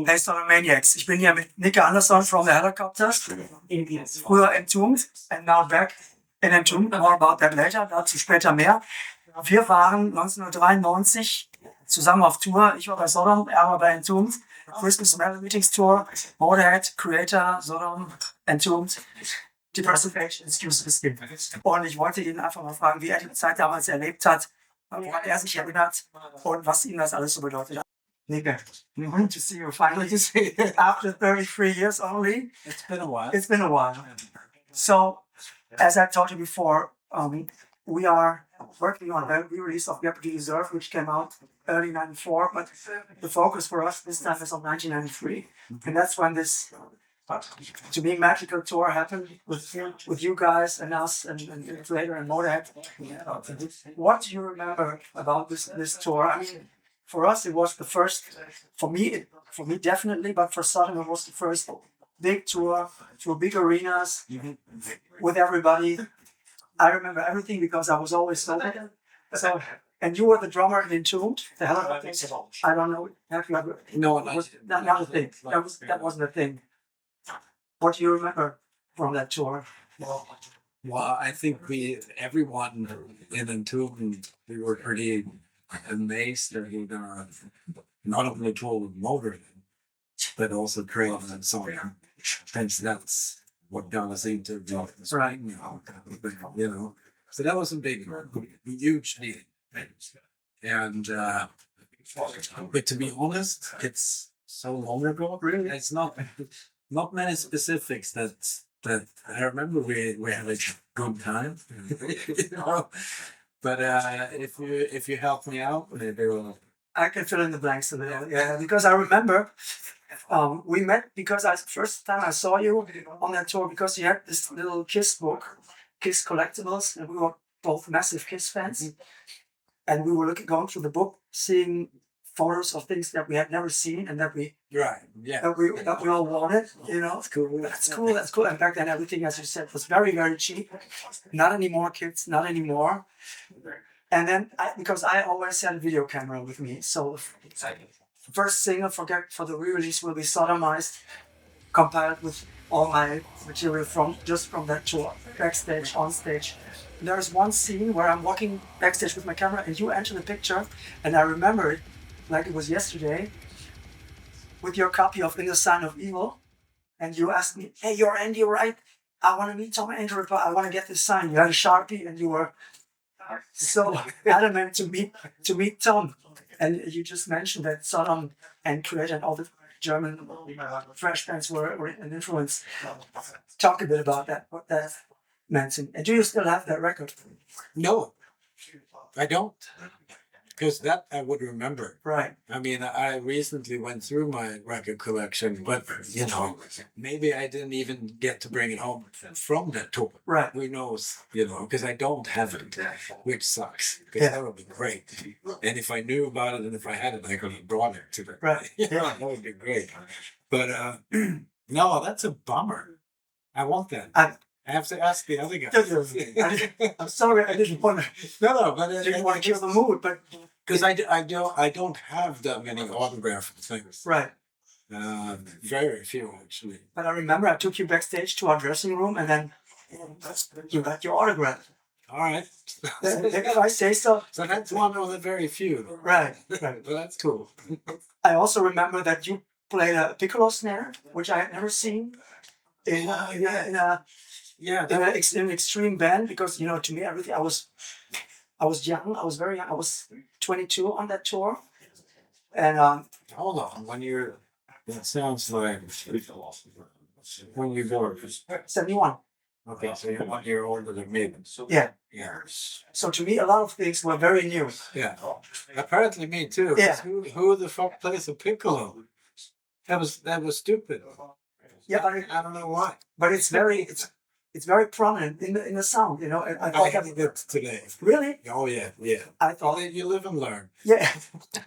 Hey Sodom Maniacs, ich bin hier mit Nicke Andersson from the Helicopters, früher Entombed and now back in Entombed, more about that later, dazu später mehr. Wir waren 1993 zusammen auf Tour, ich war bei Sodom, er war bei Entombed, Christmas Metal Meetings Tour, Motorhead, Kreator, Sodom, Entombed, Depressive Age, Excuses gibt. Und ich wollte ihn einfach mal fragen, wie er die Zeit damals erlebt hat, woran er sich erinnert und was ihm das alles so bedeutet. Nicke, good to see you finally. After 33 years only. It's been a while. It's been a while. So, as I told you before, we are working on the re-release of Get What You Deserve, which came out early 94, but the focus for us this time is on 1993. And that's when this, to me, magical tour happened with you guys and us and Kreator and Motörhead. What do you remember about this tour? I mean, for us, it was the first, for me definitely, but for Sodom, it was the first big tour to big arenas with everybody. I remember everything because I was always sober. So, and you were the drummer in Entombed, the Helicopters. I don't know. Have you ever? No, not a thing. That wasn't a thing. What do you remember from that tour? Well, I think everyone in Entombed, we were pretty amazed that we're gonna not only tour with Motorhead, but also Kreator and so on. And that's what got us into the Right. You know. So that was a huge deal. And but to be honest, it's so long ago. Really? It's not many specifics that I remember we had a good time. You know? But if you help me out, maybe we'll. I can fill in the blanks a little, yeah. Because I remember we met because first time I saw you on that tour because you had this little Kiss book, Kiss Collectibles, and we were both massive Kiss fans. And we were going through the book, seeing photos of things that we had never seen and that we all wanted. You know, That's cool. And back then, everything, as you said, was very, very cheap. Not anymore, kids. Not anymore. And then, because I always had a video camera with me, so the first single for the re-release will be Sodomized, compiled with all my material from that tour, backstage, on stage. And there is one scene where I'm walking backstage with my camera, and you enter the picture, and I remember it like it was yesterday, with your copy of In the Sign of Evil, and you asked me, "Hey, you're Andy, right? I want to meet Tom Andrew, but I want to get this sign." You had a Sharpie, and you were so adamant to meet Tom. And you just mentioned that Sodom and Kreator and all the German thrash bands were an influence. Talk a bit about that, what that meant. And do you still have that record? No, I don't. Because that I would remember. Right. I mean, I recently went through my record collection, but maybe I didn't even get to bring it home from that tour. Right. Who knows? Because I don't have it, which sucks. Because that would be great. And if I knew about it and if I had it, I could have brought it to them. Right. That would be great. But no, that's a bummer. I want that. I have to ask the other guy. I'm sorry, I didn't want to. No, but I didn't want to kill the mood, but because I don't have that many autograph things. Right. Very few actually. But I remember I took you backstage to our dressing room, and then you got your autograph. All right. If I say so. So that's one of the very few. Right. But that's cool. I also remember that you played a piccolo snare, which I had never seen in an extreme band, because to me everything I was young, I was very young, I was 22 on that tour, and hold on, that sounds like when you were 71. Okay, so you're 1 year older than me. Yeah. Yeah. So to me a lot of things were very new. Yeah. Apparently me too. Yeah. Who the fuck plays a piccolo? That was stupid. Yeah, I don't know why. But it's very prominent in the sound, I have it today. Really? Oh yeah. I thought You live and learn. Yeah.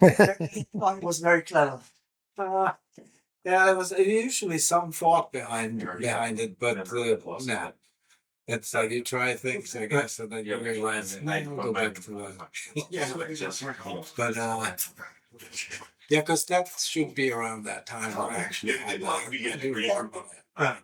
It was very clever. Yeah, there was usually some thought behind it, but nah. It's like you try things, I guess, and then you realize, go back to that. But Yeah, because that should be around that time. Where I actually had that. I do remember that.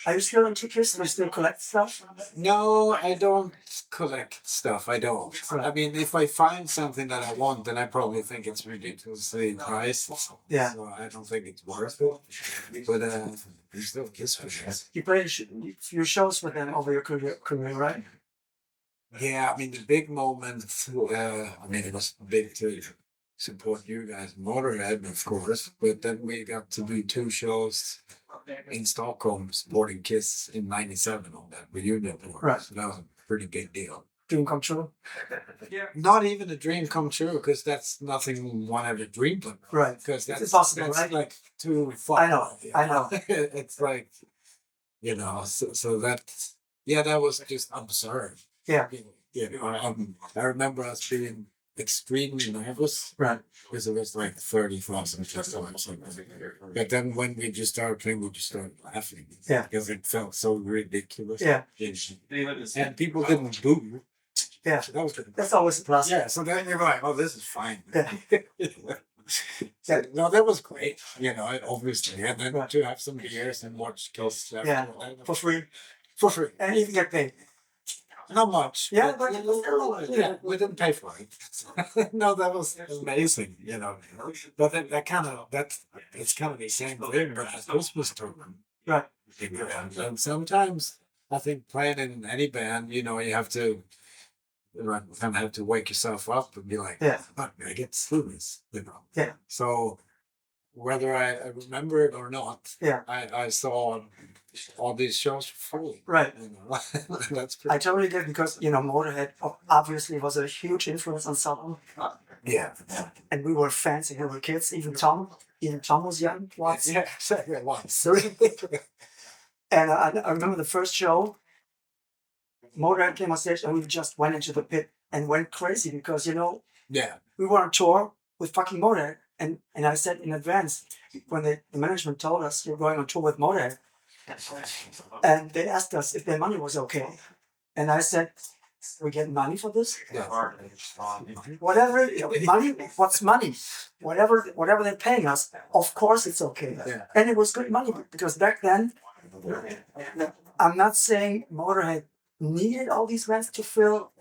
Are you still into Kiss? Do you still collect stuff? No, I don't collect stuff. I don't. Right. I mean, if I find something that I want, then I probably think it's ridiculously priced. Yeah. So I don't think it's worth it. But I still Kiss for sure. You played a few shows with them over your career, right? Yeah, I mean the big moment. I mean it was big to support you guys, Motorhead, of course. But then we got to do 2 shows in Stockholm supporting Kiss in '97 on that reunion tour. Right. So that was a pretty big deal. Dream come true. Not even a dream come true, because that's nothing one ever dreamed of. Right. Because that's impossible, that's right? like too far. I know. I know. It's like, so that was just absurd. Yeah. I remember us being extremely nervous. Right. Because it was like 30,000 customers. But then when we just started playing, we just started laughing. Yeah. Because it felt so ridiculous. Yeah. And people didn't boo. Yeah. So that was good. That's always a plus. Yeah, so then you're like, oh, this is fine. Yeah. Yeah, no, that was great, obviously. And then Right. to have some beers and watch Kiss. Yeah. For free. For free. And you can get paid. Not much. Yeah, but yeah, we didn't pay for it. No, that was amazing, But it's kind of the same thing, but at Christmas tour. Right. And sometimes I think playing in any band, you have to kind of have to wake yourself up and be like, Yeah. "Fuck, I get through this," Yeah. So whether I remember it or not, Yeah. I saw all these shows fully. Right. That's I totally get, because Motorhead obviously was a huge influence on Sodom. Yeah. And we were fans when we were kids. Even Tom was young once. Yeah, exactly. Once. And I remember the first show, Motorhead came on stage and we just went into the pit and went crazy because, Yeah. we were on tour with fucking Motorhead. And I said in advance, when the management told us you're going on tour with Motorhead, and they asked us if their money was okay. And I said, we get money for this? Yeah. Whatever, money, what's money? Whatever they're paying us, of course it's okay. Yeah. And it was good money, because back then, I'm not saying Motorhead needed all these rents to fill.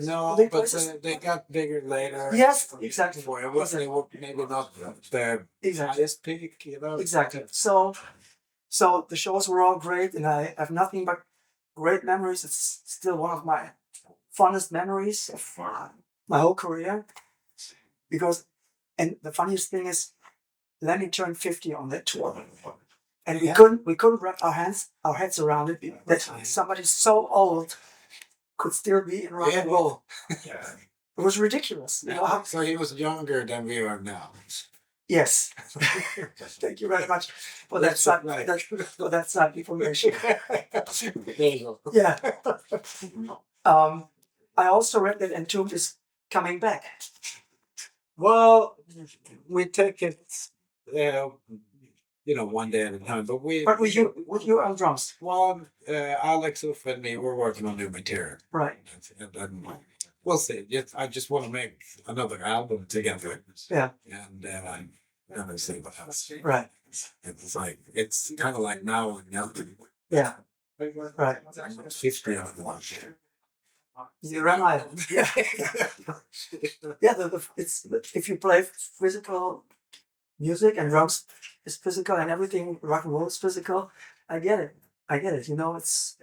No, Big but places. they got bigger later. Yes, exactly. It was maybe not the Exactly. highest peak, Exactly. So the shows were all great, and I have nothing but great memories. It's still one of my fondest memories of my whole career. And the funniest thing is, Lenny turned 50 on that tour, and we couldn't wrap our heads around it, that somebody so old could still be in rock and roll. It was ridiculous. So he was younger than we are now. Yes. Thank you very much for that side, for that side information. There you go. Yeah. I also read that Entombed is coming back. Well, we take it, one day at a time. But with you on drums. Well, Alex and me, we're working on new material. Right. And then we'll see. I just want to make another album together. Yeah. And then we'll see what happens. Right. It's kind of like now and nothing. Yeah. Right. 50 of one. You ran out. Yeah. Yeah. It's if you play physical music and drums is physical and everything, rock and roll is physical. I get it. It's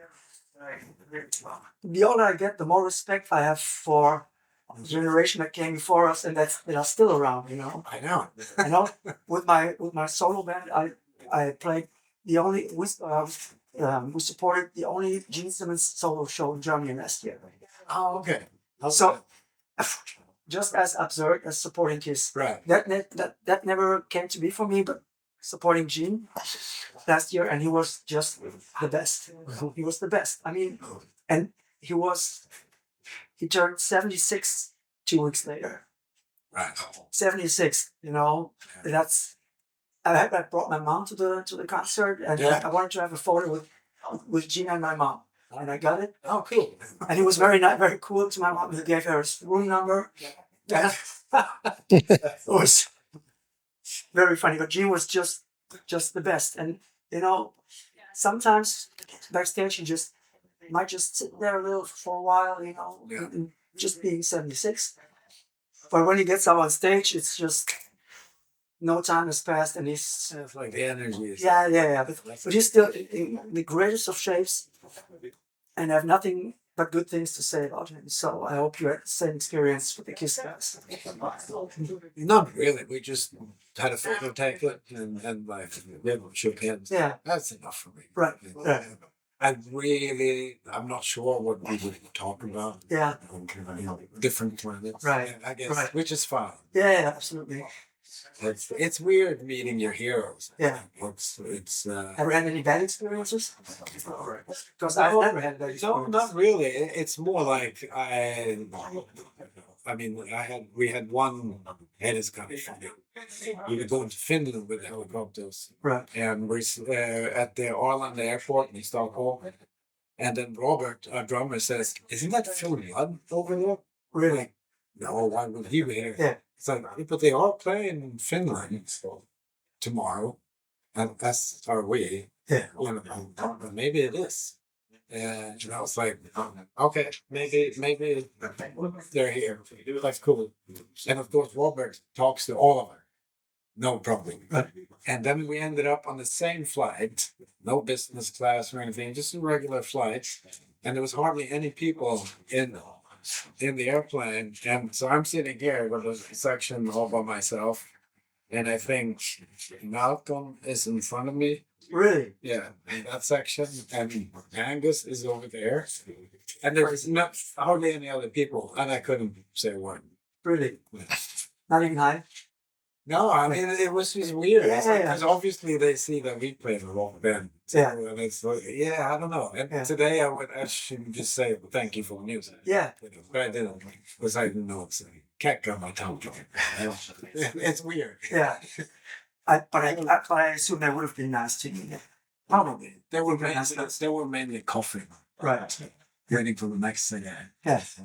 the older I get, the more respect I have for the generation that came before us and that are still around. I know. With my solo band, I played the only we supported the only Gene Simmons solo show in Germany last year. Oh, okay. So, just as absurd as supporting Kiss. Right. That never came to be for me, but supporting Gene last year, and he was just the best. He was the best. I mean, and he turned 76 2 weeks later. Right. 76. That's. I brought my mom to the concert, and I wanted to have a photo with Gene and my mom. And I got it. Oh, cool. And he was very cool to my mom. He gave her his room number. And it very funny. But Gene was just the best. And you know, sometimes backstage he might just sit there a little for a while, you know, Yeah. and just being 76. But when he gets up on stage, it's just no time has passed, and he's It's like the energy is. yeah. But he's still in the greatest of shapes, and I have nothing but good things to say about him. So I hope you had the same experience with the Kiss guys. Not really. We just had a photo taken and like shook hands. Yeah, That's enough for me. right. Yeah, I'm not sure what we would talk about. yeah, Different planets. Right, I guess, right. which is fine. yeah, absolutely. It's weird meeting your heroes. Yeah. It's Ever had any bad experiences? Because I've never had bad no, experiences. not really. It's more like we had one head is coming from you. We were going to Finland with helicopters. Right. And we're at the Arlanda airport in Stockholm. And then Robert, our drummer, says, "Isn't that Phil Rudd over there?" Really? No, why would he be here? Yeah. It's like, but they are playing in Finland tomorrow. And as are we. Yeah. Maybe it is. And I was like, okay, maybe they're here. That's cool. And of course, Robert talks to all of them. No problem. Right. And then we ended up on the same flight, no business class or anything, just a regular flight. And there was hardly any people in the airplane. And so I'm sitting here with a section all by myself. And I think Malcolm is in front of me. Really? Yeah, in that section. And Angus is over there. And there's not hardly any other people. And I couldn't say a word. Really? Not even high? No, I mean, it was just weird. Yeah. Because obviously they see that we play the rock band. Yeah. And it's like, I don't know. And Yeah. today I should just say thank you for the music. Yeah. But I didn't. Because I didn't know it's a cat got my tongue. It's weird. Yeah. But I assume they would have been nice to you. Probably. They were mainly coughing. Right. Waiting for the next thing. Yes.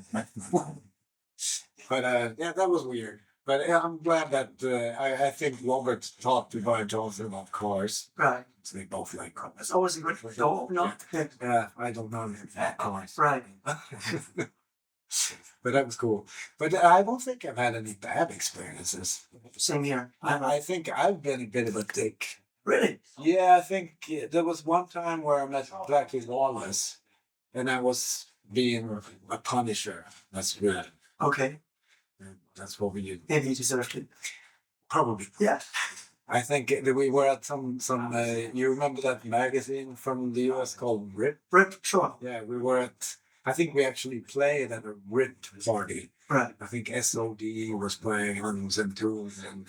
But that was weird. But I'm glad that I think Robert talked to Brian Johnson about cars. Right. So they both like cars. It's always a good goal, no? Yeah, I don't know about cars. Right. But that was cool. But I don't think I've had any bad experiences. Same here. I think I've been a bit of a dick. Really? Yeah, I think there was one time where I met Blackie Lawless, and I was being a punisher. That's weird. Okay. That's what we did. Maybe you deserved it. Probably. Yeah. I think we were at some you remember that magazine from the US called RIP? Rip, sure. Yeah, we were at, I think we actually played at a RIP party. Right. I think SOD was playing and Entombed and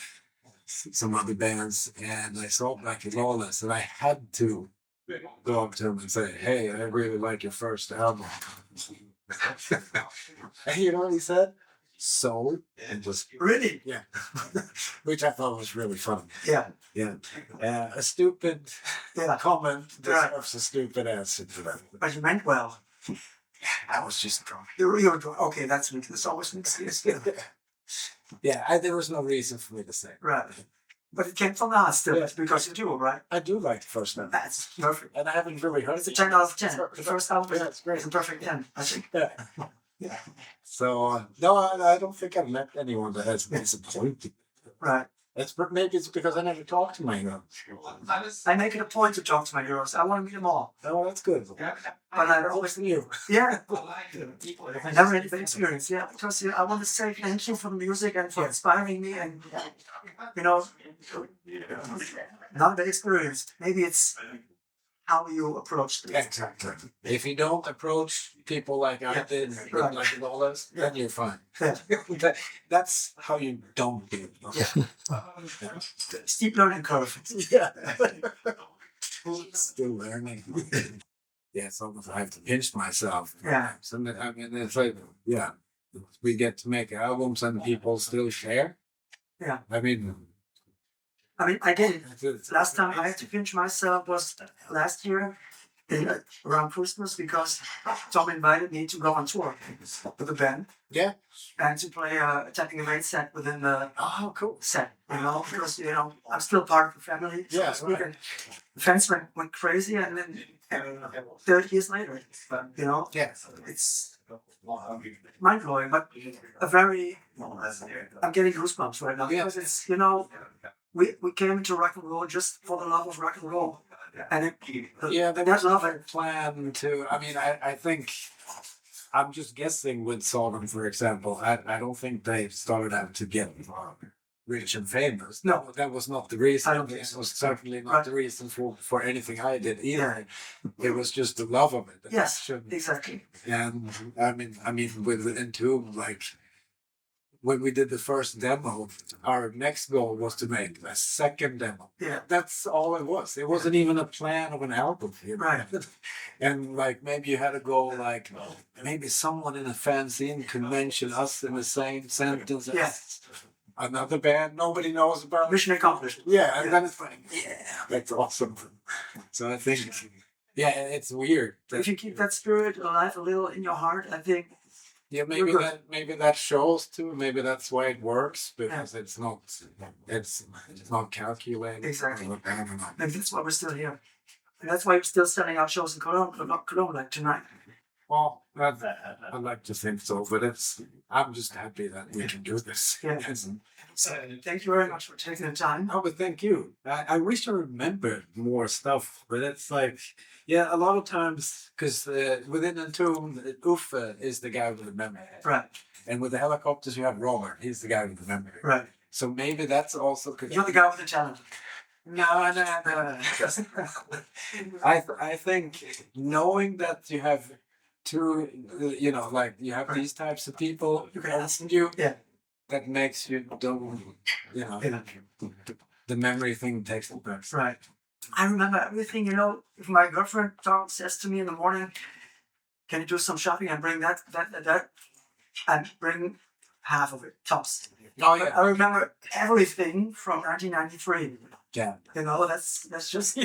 some other bands, and I saw Blackie Lawless, and I had to go up to him and say, "Hey, I really like your first album." And you know what he said? So, and just Really? yeah, which I thought was really funny. Yeah. Yeah, a stupid Yeah. comment Right. deserves a stupid answer to that. But you meant well. I was just drunk. You're drunk. Okay, that's always an excuse. Yeah, there was no reason for me to say. Right. But it came from the heart still, Yeah. because you do, right? I do like the first album, That's perfect. and I haven't really heard It's a it. 10 out of 10. The first album Yeah, it's great. is a perfect 10, I think. Yeah. Yeah. So no, I don't think I've met anyone that has been disappointed. Right. Maybe it's because I never talked to my heroes. I make it a point to talk to my heroes. I want to meet them all. Oh, that's good. But I always You. Yeah. I never had the experience, yeah. Because I want to say thank you for the music and for inspiring me and, you know, not the experience. Maybe it's how you approach it. Exactly. If you don't approach people like I did, Right. like Lawless, then you're fine. Yeah. That's how you don't do it. Yeah. Steep learning curve. Yeah. Still learning. Yeah, sometimes I have to pinch myself. Yeah. So, I mean, it's like, yeah, we get to make albums and people still share. Yeah. I mean, I mean, again, last time I had to pinch myself was last year around Christmas because Tom invited me to go on tour with the band. Yeah. And to play a Attacking the Main set within the Oh, cool. set, because I'm still part of the family. So Yeah, to speak, right. and the fans went crazy, and then 30 years later, Yeah. it's mind blowing, but a very. I'm getting goosebumps right now because it's we came into rock and roll just for the love of rock and roll, and There that's was love. a plan to. I mean, I think I'm just guessing with Sodom, for example. I don't think they started out to get rich and famous. No, that was not the reason. I don't think It so. was certainly not Right. the reason for anything I did either. It was just the love of it. the Yes, passion. exactly. And I mean, with Entombed, like when we did the first demo, our next goal was to make a second demo. Yeah, That's all it was. It wasn't even a plan of an album. right. And like maybe you had to go like maybe someone in a fanzine could mention us in the same sentence as Yes. another band nobody knows about. Mission accomplished. Yeah, and then it's like, yeah, that's awesome. So I think, it's weird. If you keep that spirit alive a little in your heart, I think. Yeah, You're maybe that shows too. Maybe that's why it works because it's not calculated. Exactly. I don't know. Maybe that's why we're still here. And that's why we're still selling out shows in Cologne like tonight. Well, I'd like to think so, but I'm just happy that we can do this. Yeah. So thank you very much for taking the time. Oh, but thank you. I wish I remembered more stuff, but it's like, a lot of times, because within Entombed, Uffe is the guy with the memory. Right. And with the helicopters, you have Robert. He's the guy with the memory. Right. So maybe that's also. You're the guy with the talent. No. I think knowing that you have two, like you have these types of people You can around you, Yeah. that makes you don't, Yeah. the memory thing takes the best. Right. I remember everything, if my girlfriend says to me in the morning, can you do some shopping and bring that, and bring half of it, tops. Oh But I remember everything from 1993. yeah. That's just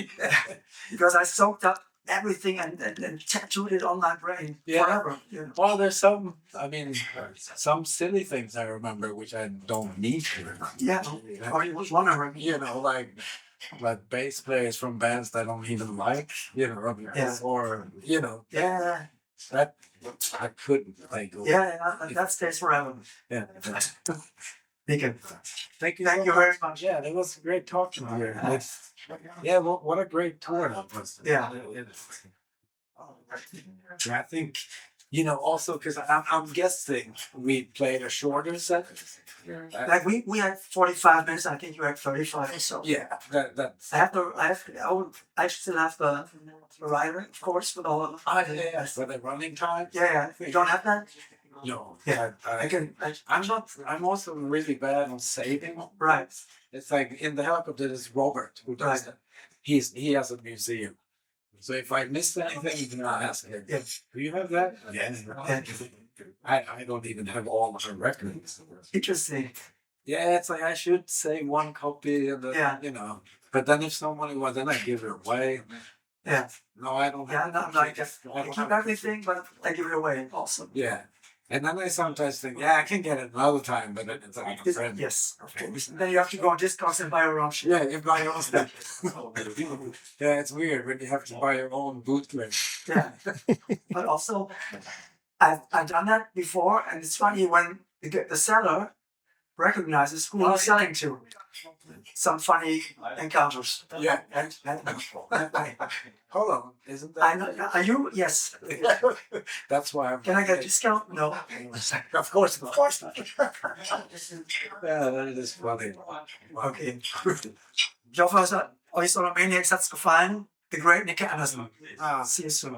because I soaked up everything and tattooed it on my brain forever. Yeah. Well, there's some silly things I remember which I don't need to remember. Yeah. Or you was wondering. Like bass players from bands that I don't even like, or Yeah. that I couldn't like. Yeah. That stays forever. Yeah. Nicke. Thank you. Thank you very much. Yeah, it was great talking to you. What a great tour that was. Yeah. I think, also because I'm guessing we played a shorter set. Like we had 45 minutes. I think you had 35 or so. Yeah, that's. I still have the rider, of course, with all of them. For the running time. Yeah. You don't have that? No. Yeah. I'm also really bad on saving. Right. It's like in the helicopter, there's Robert who does that. He has a museum. So if I miss anything, then I'll ask him. Yeah. Do you have that? Yes. I don't even have all of the records. Interesting. Yeah, it's like I should say one copy of the, But then if someone wants, then I give it away. Yeah. No, I don't. Yeah, not like I keep everything, but I give it away also. Yeah. And then I sometimes think, I can get it another time, but then it's like a friend. Yes, of course. Then you have to go on Discogs and buy your own shit. Yeah, you buy your own stuff. It's weird when you have to buy your own bootleg. Yeah. But also, I've done that before, and it's funny when the seller recognizes who he's selling to. Some funny encounters. Yeah. Hold on, isn't that? I know. Are you? Yes. That's why I'm. Can I get a discount? No. Of course not. Of course not. Yeah, that is funny. Okay. Ich hoffe, euch oder Maniacs hat's gefallen. The great Nicke Andersson. See you soon.